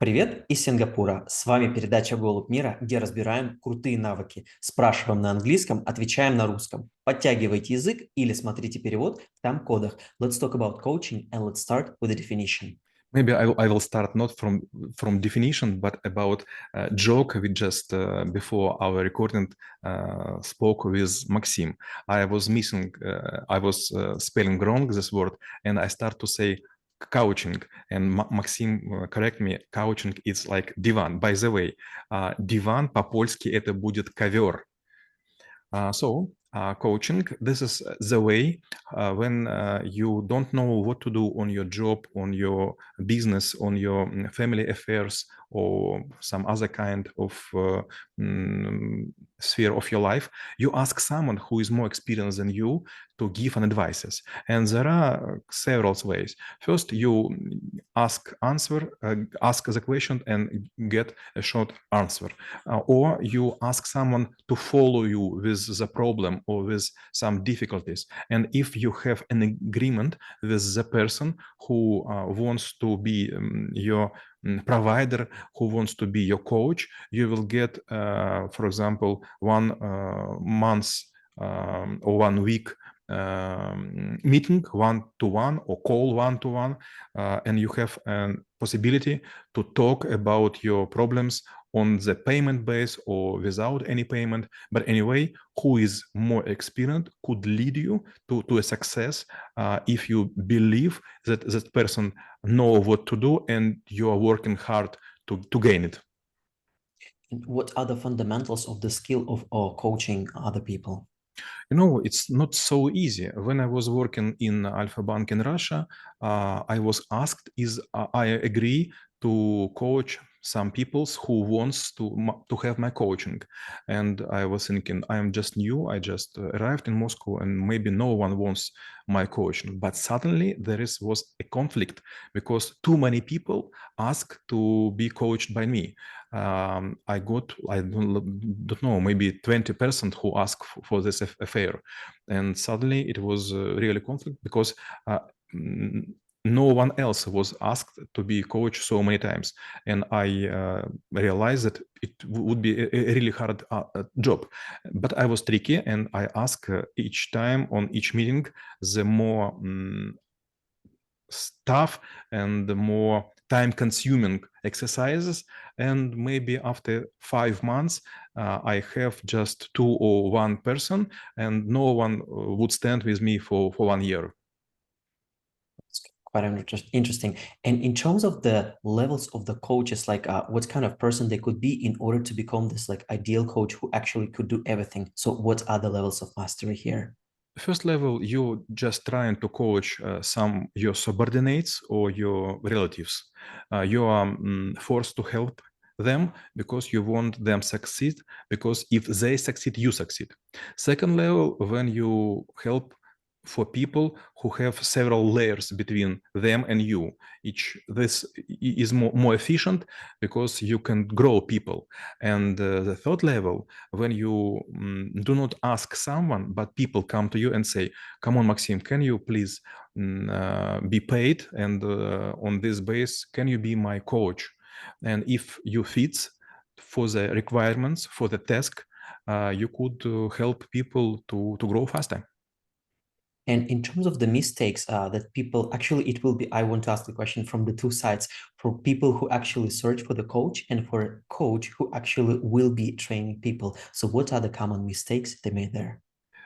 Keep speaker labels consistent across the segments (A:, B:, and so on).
A: Привет из Сингапура. С вами передача «Голубь мира», где разбираем крутые навыки. Спрашиваем на английском, отвечаем на русском. Подтягивайте язык или смотрите перевод в тайм-кодах. Let's talk about coaching and let's start with the definition.
B: Maybe I will start not from definition, but about joke we just before our recording spoke with Maxim. I was missing, I was spelling wrong this word, and I start to say coaching, and Maxim correct me. Coaching is like divan. By the way, divan по-польски это будет ковер. Coaching, this is the way when you don't know what to do on your job, on your business, on your family affairs, or some other kind of sphere of your life, you ask someone who is more experienced than you to give an advices. And there are several ways. First, you ask the question and get a short answer. Or you ask someone to follow you with the problem or with some difficulties. And if you have an agreement with the person who wants to be your provider, who wants to be your coach, you will get, for example, 1 month or 1 week meeting one-to-one or call one-to-one, and you have a possibility to talk about your problems on the payment base or without any payment. But anyway, who is more experienced could lead you to a success if you believe that that person know what to do and you are working hard to gain it.
A: And what are the fundamentals of the skill of coaching other people?
B: You know, it's not so easy. When I was working in Alpha Bank in Russia, I was asked, I agree to coach some people who wants to have my coaching. And I was thinking, I am just new. I just arrived in Moscow and maybe no one wants my coaching. But suddenly was a conflict because too many people asked to be coached by me. I don't know, maybe 20% who asked for this affair. And suddenly it was really conflict because no one else was asked to be coached so many times. And I realized that it would be a really hard job. But I was tricky and I asked each time on each meeting, the more stuff and the more time-consuming exercises. And maybe after 5 months, I have just 2 or 1 person, and no one would stand with me for 1 year.
A: It's quite interesting. And in terms of the levels of the coaches, like what kind of person they could be in order to become this like ideal coach who actually could do everything. So what are the levels of mastery here?
B: First level, you're just trying to coach some your subordinates or your relatives. You are forced to help them because you want them succeed, because if they succeed, you succeed. Second level, when you help for people who have several layers between them and you. This is more efficient because you can grow people. And the third level, when you do not ask someone, but people come to you and say, come on, Maxim, can you please be paid? And on this base, can you be my coach? And if you fit for the requirements, for the task, you could help people to grow faster.
A: And in terms of the mistakes that people actually, it will be, I want to ask the question from the two sides, for people who actually search for the coach and for a coach who actually will be training people. So what are the common mistakes they made there?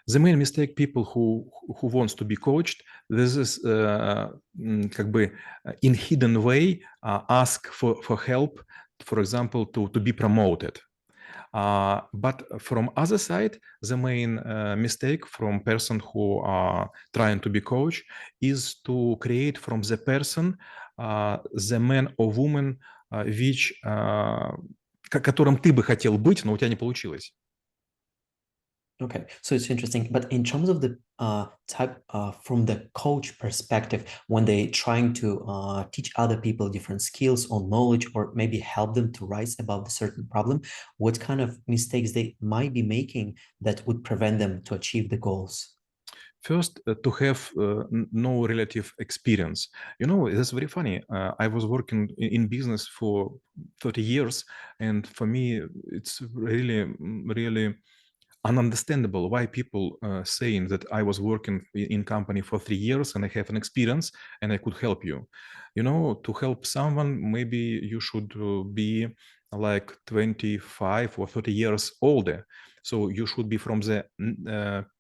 B: The main mistake people who wants to be coached, this is как бы in hidden way ask for help, for example, to be promoted. But from other side, the main mistake from person who are trying to be coach is to create from the person the man or woman which которым ты бы хотел быть, но у тебя не получилось.
A: Okay, so it's interesting. But in terms of the type from the coach perspective, when they trying to teach other people different skills or knowledge, or maybe help them to rise above a certain problem, what kind of mistakes they might be making that would prevent them to achieve the goals?
B: First, to have no relative experience. You know, that's very funny. I was working in business for 30 years, and for me, it's really, really ununderstandable why people saying that I was working in company for 3 years and I have an experience and I could help you. You know, to help someone, maybe you should be like 25 or 30 years older. So you should be from the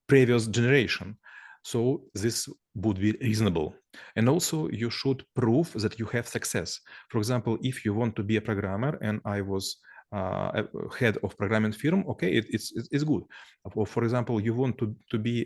B: previous generation. So this would be reasonable. And also you should prove that you have success. For example, if you want to be a programmer and I was head of programming firm, okay, it's good. For example, you want to be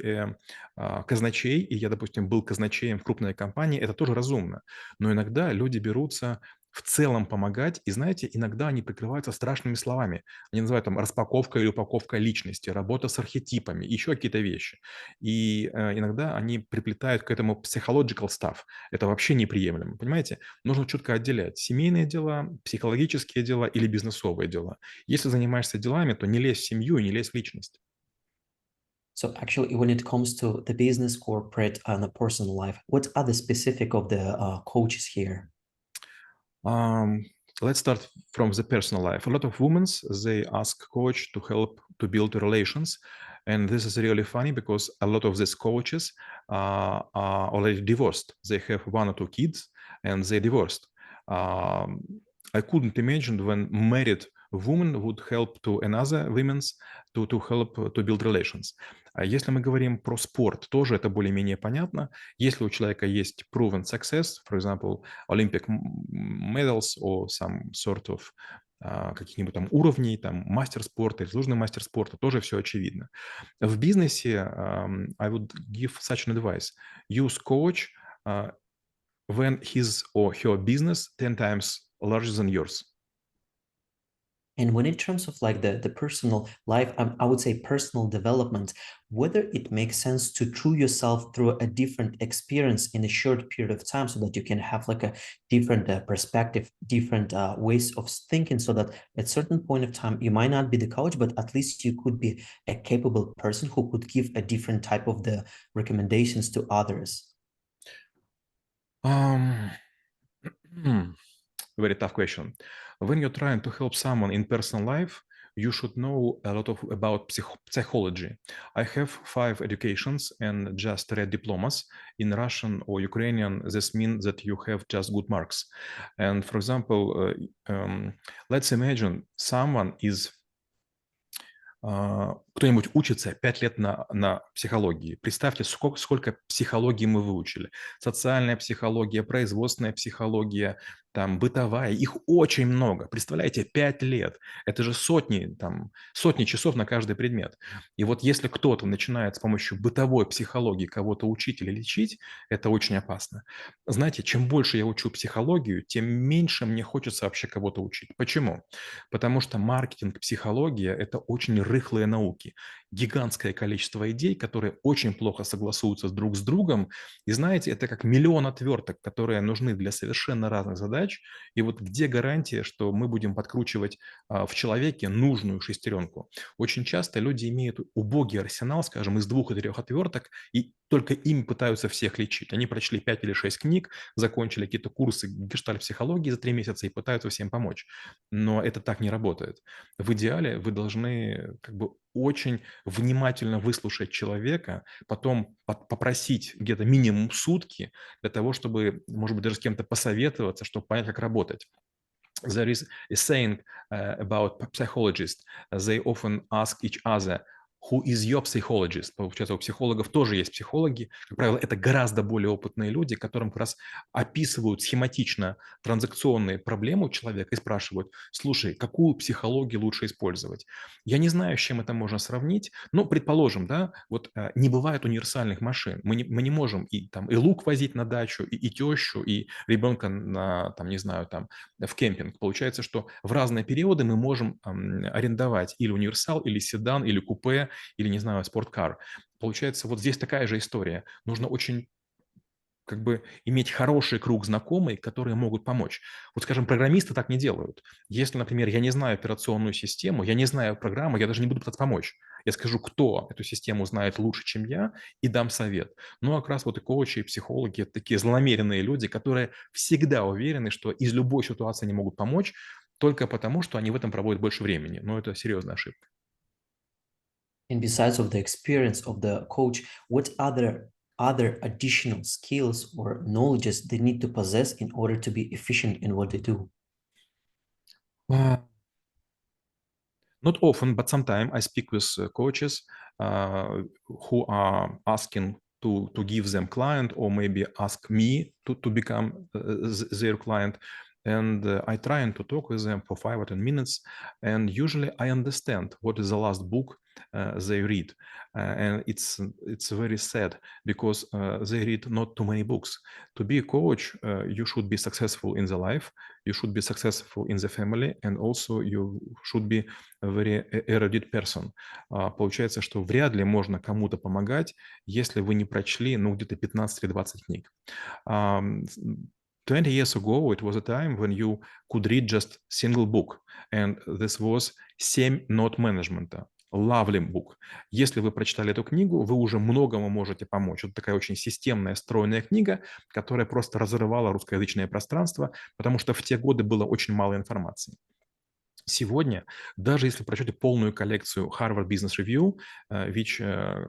B: казначей, и я, допустим, был казначеем в крупной компании, это тоже разумно. Но иногда люди берутся в целом помогать, и знаете, иногда они прикрываются страшными словами. Они называют там распаковка или упаковка личности, работа с архетипами, еще какие-то вещи. И иногда они приплетают к этому psychological stuff. Это вообще неприемлемо, понимаете? Нужно четко отделять семейные дела, психологические дела или бизнесовые дела. Если занимаешься делами, то не лезь в семью и не лезь в личность.
A: So actually, when it comes to the business, corporate, and the personal life, what are the specific of the coaches here?
B: Let's start from the personal life. A lot of women, they ask coach to help to build relations. And this is really funny because a lot of these coaches are already divorced. They have 1 or 2 kids and they divorced. I couldn't imagine when married woman would help to another women's to help to build relations. А если мы говорим про спорт, тоже это более-менее понятно. Если у человека есть proven success, for example, Olympic medals or some sort of каких-нибудь там уровней, там мастер спорта, заслуженный мастер спорта, тоже все очевидно. В бизнесе I would give such an advice. Use coach when his or her business 10 times larger than yours.
A: And when in terms of like the personal life, I would say personal development, whether it makes sense to true yourself through a different experience in a short period of time so that you can have like a different perspective, different ways of thinking, so that at certain point of time, you might not be the coach, but at least you could be a capable person who could give a different type of the recommendations to others.
B: Very tough question. When you're trying to help someone in personal life, you should know a lot about psychology. I have 5 educations and just read diplomas. In Russian or Ukrainian, this means that you have just good marks. And for example, let's imagine someone is кто-нибудь учится 5 лет на психологии. Представьте, сколько психологии мы выучили. Социальная психология, производственная психология, там, бытовая. Их очень много. Представляете, 5 лет. Это же сотни часов на каждый предмет. И вот если кто-то начинает с помощью бытовой психологии кого-то учить или лечить, это очень опасно. Знаете, чем больше я учу психологию, тем меньше мне хочется вообще кого-то учить. Почему? Потому что маркетинг, психология – это очень рыхлые науки. Гигантское количество идей, которые очень плохо согласуются друг с другом. И знаете, это как миллион отверток, которые нужны для совершенно разных задач. И вот где гарантия, что мы будем подкручивать в человеке нужную шестеренку? Очень часто люди имеют убогий арсенал, скажем, из 2 или 3 отверток, и только ими пытаются всех лечить. Они прочли 5 или 6 книг, закончили какие-то курсы гештальт-психологии за 3 месяца и пытаются всем помочь. Но это так не работает. В идеале вы должны как бы очень внимательно выслушать человека, потом попросить где-то минимум сутки для того, чтобы, может быть, даже с кем-то посоветоваться, чтобы понять, как работать. There is a saying about psychologists. They often ask each other, who is your psychologist? Получается, у психологов тоже есть психологи. Как правило, это гораздо более опытные люди, которым как раз описывают схематично транзакционные проблемы у человека и спрашивают, слушай, какую психологию лучше использовать? Я не знаю, с чем это можно сравнить, но предположим, да, вот не бывает универсальных машин. Мы не можем и лук возить на дачу, и тещу, и ребенка на, там, не знаю, там, в кемпинг. Получается, что в разные периоды мы можем арендовать или универсал, или седан, или купе, или, не знаю, спорткар. Получается, вот здесь такая же история. Нужно очень как бы иметь хороший круг знакомых, которые могут помочь. Вот, скажем, программисты так не делают. Если, например, я не знаю операционную систему, я не знаю программу, я даже не буду пытаться помочь. Я скажу, кто эту систему знает лучше, чем я, и дам совет. Ну, а как раз вот и коучи, и психологи — это такие злонамеренные люди, которые всегда уверены, что из любой ситуации они могут помочь только потому, что они в этом проводят больше времени. Но это серьезная ошибка.
A: And besides of the experience of the coach, what other additional skills or knowledges they need to possess in order to be efficient in what they do?
B: Not often, but sometimes I speak with coaches who are asking to give them client, or maybe ask me to become their client. And I try to talk with them for 5 or 10 minutes. And usually I understand what is the last book they read. And it's very sad because they read not too many books. To be a coach, you should be successful in the life, you should be successful in the family, and also you should be a very erudite person. Получается, что вряд ли можно кому-то помогать, если вы не прочли, ну, где-то 15 или 20 книг. 20 years ago, it was a time when you could read just single book, and this was «Семь нот менеджмента». Lovely book. Если вы прочитали эту книгу, вы уже многому можете помочь. Это такая очень системная, стройная книга, которая просто разрывала русскоязычное пространство, потому что в те годы было очень мало информации. Сегодня, даже если прочтете полную коллекцию Harvard Business Review, which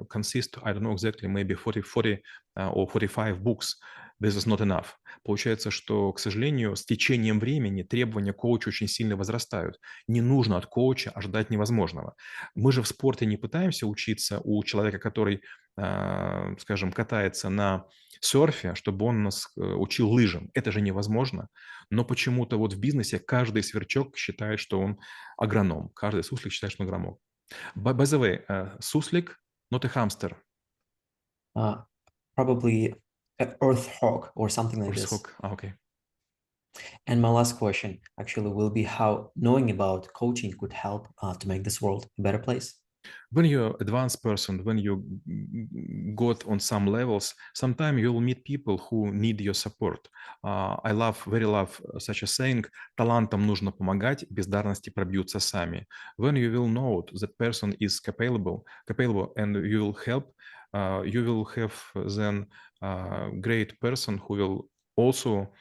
B: consists, I don't know exactly, maybe 40 or 45 books, this is not enough. Получается, что, к сожалению, с течением времени требования коуча очень сильно возрастают. Не нужно от коуча ожидать невозможного. Мы же в спорте не пытаемся учиться у человека, который, скажем, катается на серфе, чтобы он нас учил лыжам. Это же невозможно. Но почему-то вот в бизнесе каждый сверчок считает, что он агроном. Каждый суслик считает, что он агроном. By the way, суслик, not a hamster.
A: Uh, Probably an earth hawk or something like this.
B: Horse. Okay.
A: And my last question actually will be how knowing about coaching could help to make this world a better place.
B: When you're advanced person, when you got on some levels, sometimes you'll meet people who need your support. I very love such a saying: талантам нужно помогать, бездарности пробьются сами. When you will know that person is capable, and you will help, you will have then a great person who will also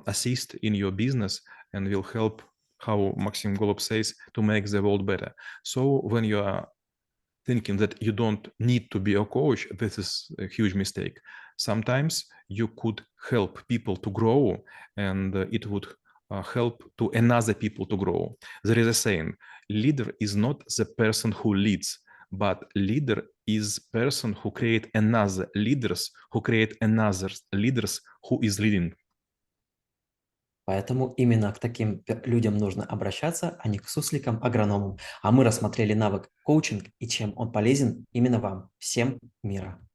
B: assist in your business and will help, how Maxim Golub says, to make the world better. So when you are thinking that you don't need to be a coach, this is a huge mistake. Sometimes you could help people to grow, and it would help to another people to grow. There is a saying: leader is not the person who leads, but leader is person who create another leaders, who create another leaders who is leading.
A: Поэтому именно к таким людям нужно обращаться, а не к сусликам-агрономам. А мы рассмотрели навык коучинг и чем он полезен именно вам. Всем мира.